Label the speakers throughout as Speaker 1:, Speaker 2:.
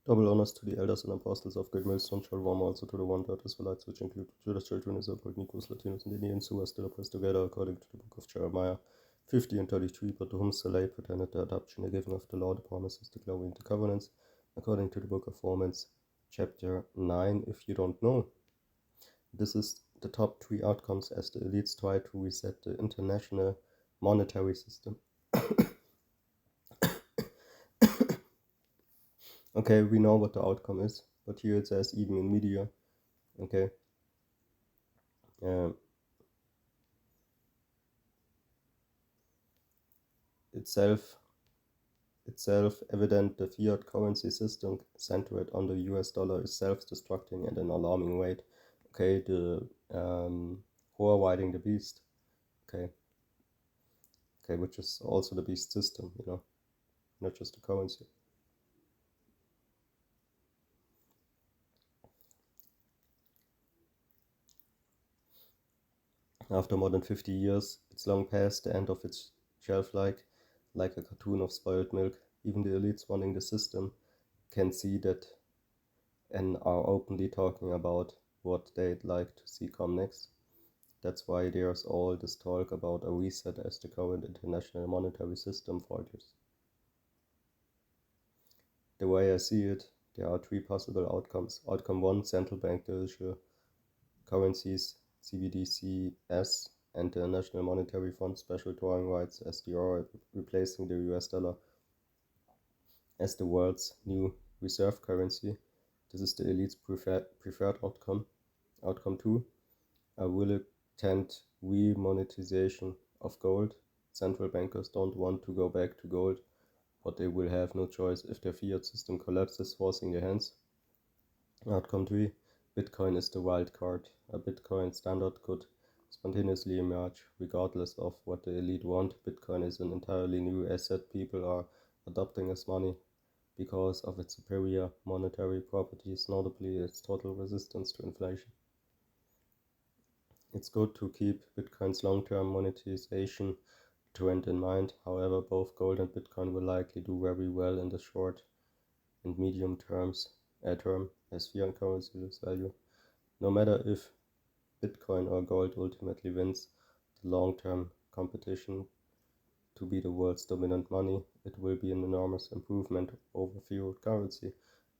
Speaker 1: Double honors to the elders and apostles of Great Millstone shall warm also to the wonder Israelites, which include Judas, children, Israel, Nicos, Latinos, and Indians, who are still oppressed together according to the book of Jeremiah 50 and 33, but to whom Saleh pretended the adoption, the giving of the law, the promises, the glory, and the covenants, according to the book of Romans chapter 9, if you don't know. This is the top 3 outcomes as the elites try to reset the international monetary system. Okay, we know what the outcome is, but here it says even in media. Okay. It's self-evident the fiat currency system centered on the US dollar is self-destructing at an alarming rate. Okay, the who are riding the beast. Okay, which is also the beast system, not just the currency. After more than 50 years, it's long past the end of its shelf like a cartoon of spoiled milk. Even the elites running the system can see that and are openly talking about what they'd like to see come next. That's why there's all this talk about a reset as the current international monetary system falters. The way I see it, there are 3 possible outcomes. Outcome 1, central bank digital currencies, CBDCs, and the National Monetary Fund special drawing rights SDR replacing the US dollar as the world's new reserve currency. This is the elite's preferred outcome. Outcome 2, a reluctant remonetization of gold. Central bankers don't want to go back to gold, but they will have no choice if their fiat system collapses, forcing their hands. Outcome 3, Bitcoin is the wild card. A Bitcoin standard could spontaneously emerge, regardless of what the elite want. Bitcoin is an entirely new asset people are adopting as money because of its superior monetary properties, notably its total resistance to inflation. It's good to keep Bitcoin's long-term monetization trend in mind. However, both gold and Bitcoin will likely do very well in the short and medium term as fiat currency lose value. No matter if Bitcoin or gold ultimately wins the long-term competition to be the world's dominant money, it will be an enormous improvement over fiat currency,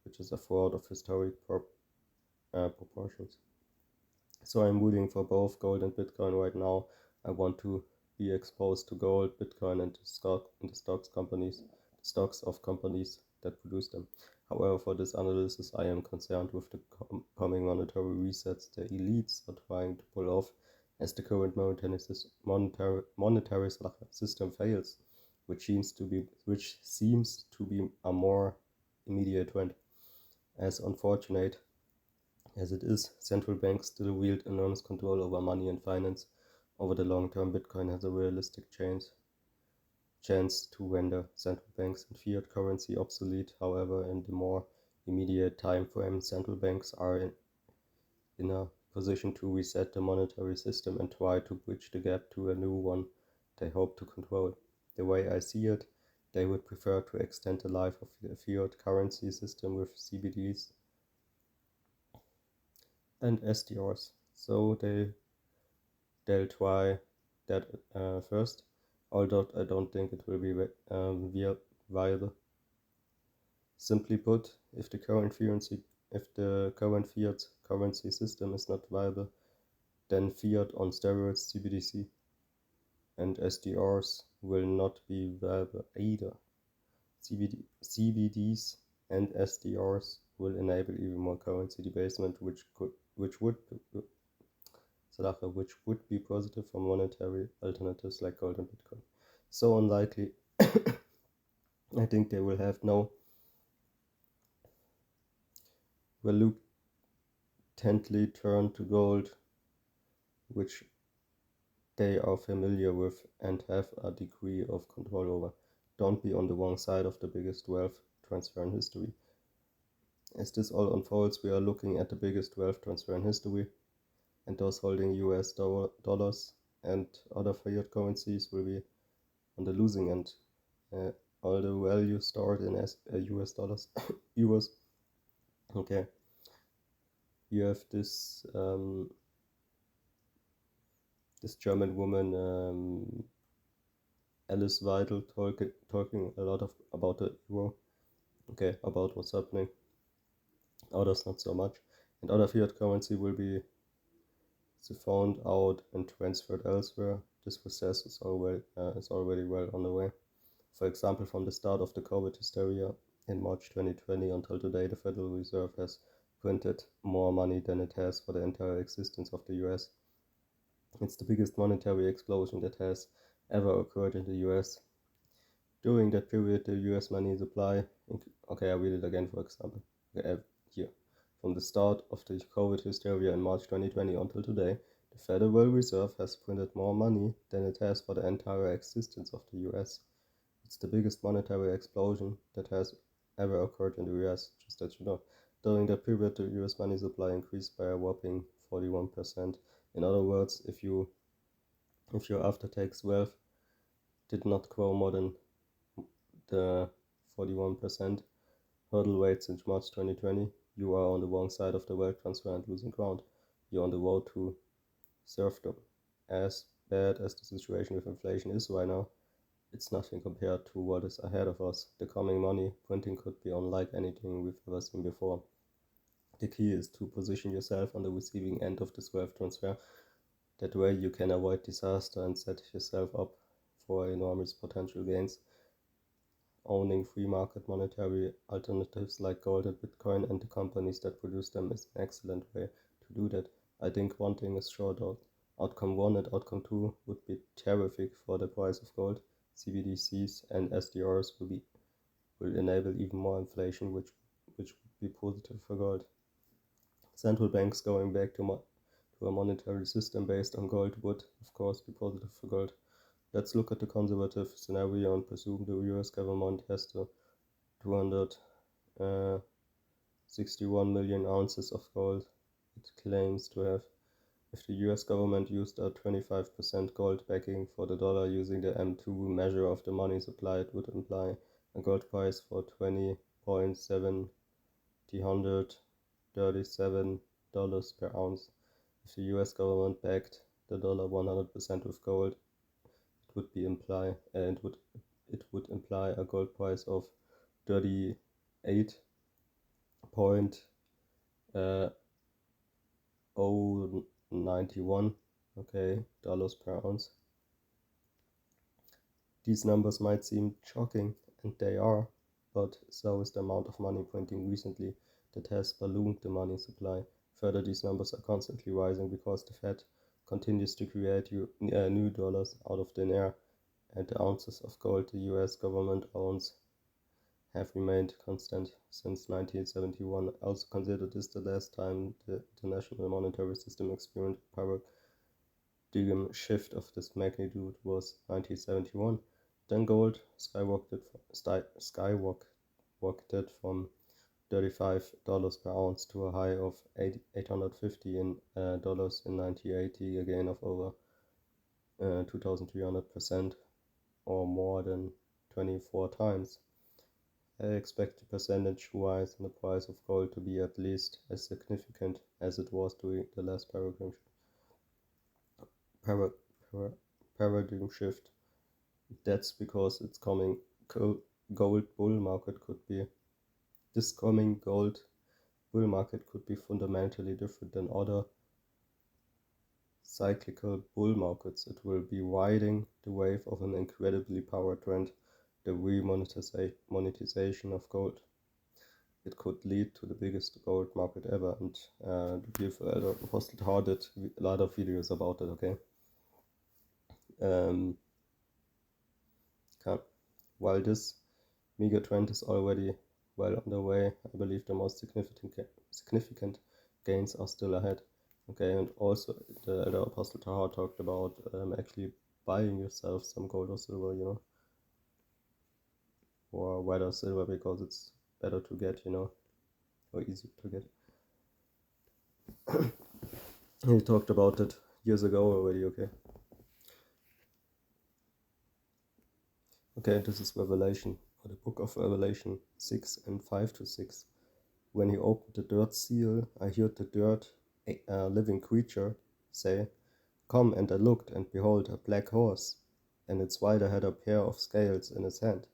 Speaker 1: which is a fraud of historic proportions. So I'm rooting for both gold and Bitcoin right now. I want to be exposed to gold, Bitcoin, and the stocks of companies that produce them. However, for this analysis, I am concerned with the coming monetary resets the elites are trying to pull off as the current monetary system fails, which seems to be a more immediate trend. As unfortunate as it is, central banks still wield enormous control over money and finance. Over the long term, Bitcoin has a realistic chance to render central banks and fiat currency obsolete. However, in the more immediate time frame, central banks are in a position to reset the monetary system and try to bridge the gap to a new one they hope to control. The way I see it, they would prefer to extend the life of the fiat currency system with CBDs and SDRs. So they'll try that first, although I don't think it will be viable. Simply put, if the current fiat currency system is not viable, then fiat on steroids, CBDC, and SDRs will not be viable either. CBDs and SDRs will enable even more currency debasement, which would be positive for monetary alternatives like gold and Bitcoin. So unlikely. I think they will have no reluctantly turn to gold, which they are familiar with and have a degree of control over. Don't be on the wrong side of the biggest wealth transfer in history. As this all unfolds, we are looking at the biggest wealth transfer in history, and those holding US dollars and other fiat currencies will be on the losing end. All the value stored in US dollars, euros, Okay, you have this this German woman, Alice Weidel, talking a lot about the euro. Okay, about what's happening. Others not so much, and other fiat currency will be found out and transferred elsewhere. This process is already well on the way. For example, from the start of the COVID hysteria in March 2020 until today, the Federal Reserve has printed more money than it has for the entire existence of the US. It's the biggest monetary explosion that has ever occurred in the US. During that period, the US money supply, okay, I read it again for example, here. From the start of the COVID hysteria in March 2020 until today, the Federal Reserve has printed more money than it has for the entire existence of the US. It's the biggest monetary explosion that has ever occurred in the US, just that you know. During that period, the US money supply increased by a whopping 41%. In other words, if your after-tax wealth did not grow more than the 41% hurdle rate since March 2020, you are on the wrong side of the wealth transfer and losing ground. You're on the road to serfdom. As bad as the situation with inflation is right now, it's nothing compared to what is ahead of us. The coming money printing could be unlike anything we've ever seen before. The key is to position yourself on the receiving end of this wealth transfer. That way you can avoid disaster and set yourself up for enormous potential gains. Owning free market monetary alternatives like gold and Bitcoin and the companies that produce them is an excellent way to do that. I think one thing is sure though. Outcome 1 and outcome 2 would be terrific for the price of gold. CBDCs and SDRs will enable even more inflation, which would be positive for gold. Central banks going back to a monetary system based on gold would, of course, be positive for gold. Let's look at the conservative scenario and presume the US government has the 261 million ounces of gold it claims to have. If the US government used a 25% gold backing for the dollar using the M2 measure of the money supply, it would imply a gold price for $20.737 per ounce. If the US government backed the dollar 100% with gold, it would imply a gold price of 38.091 dollars per ounce. These numbers might seem shocking, and they are, but so is the amount of money printing recently that has ballooned the money supply. Further, these numbers are constantly rising because the Fed continues to create new dollars out of thin air, and the ounces of gold the US government owns have remained constant since 1971. Also consider this the last time the international monetary system experienced a paradigm shift of this magnitude was 1971. Then gold skyrocketed from $35 per ounce to a high of $850 in 1980, a gain of over 2,300% or more than 24 times. I expect the percentage rise in the price of gold to be at least as significant as it was during the last paradigm shift. That's because its coming gold bull market could be fundamentally different than other cyclical bull markets. It will be riding the wave of an incredibly power trend, the remonetization of gold. It could lead to the biggest gold market ever, and to give Apostle Tar did a lot of videos about it, okay? While this mega trend is already well underway, I believe the most significant gains are still ahead. Okay, and also the elder Apostle Tahar talked about actually buying yourself some gold or silver, you know, or rather silver because it's better to get, you know, or easier to get. He talked about it years ago already, okay. Okay, this is Revelation, or the book of Revelation 6 and 5 to 6. When he opened the dirt seal, I heard the dirt, living creature, say, "Come," and I looked, and behold, a black horse, and its rider had a pair of scales in his hand.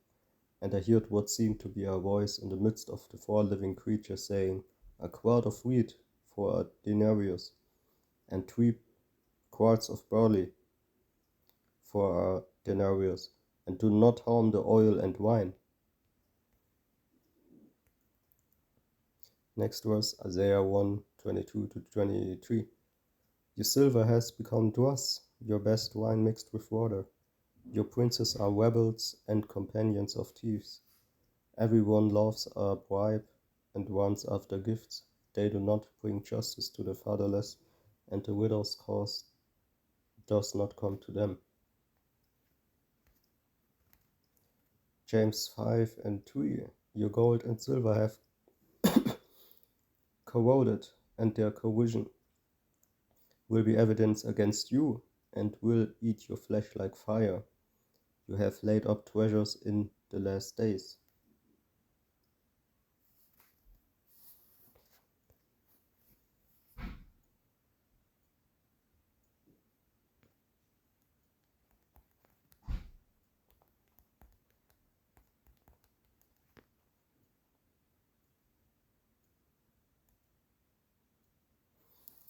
Speaker 1: And I heard what seemed to be a voice in the midst of the four living creatures saying, "A quart of wheat for a denarius, and 3 quarts of barley for a denarius, and do not harm the oil and wine." Next verse, Isaiah 1:22-23. Your silver has become dross, your best wine mixed with water. Your princes are rebels and companions of thieves. Everyone loves a bribe and runs after gifts. They do not bring justice to the fatherless, and the widow's cause does not come to them. James 5:3. Your gold and silver have corroded, and their corrosion will be evidence against you, and will eat your flesh like fire. You have laid up treasures in the last days.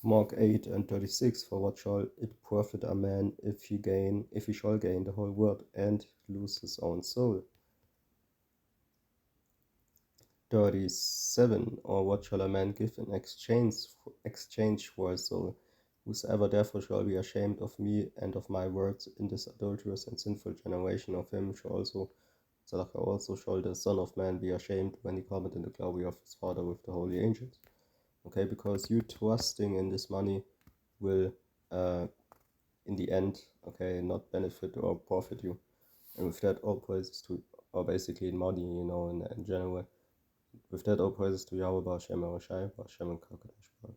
Speaker 1: Mark 8:36. For what shall it profit a man if he shall gain the whole world and lose his own soul? 37. Or what shall a man give in exchange for his soul? Whosoever therefore shall be ashamed of me and of my words in this adulterous and sinful generation, of him shall the Son of Man be ashamed when he cometh in the glory of his Father with the holy angels. Okay, because you trusting in this money will, in the end, okay, not benefit or profit you. And with that, all praises to, or basically in money, in general, with that, all praises to Yahweh, Hashem, Hashem, and Kakadash.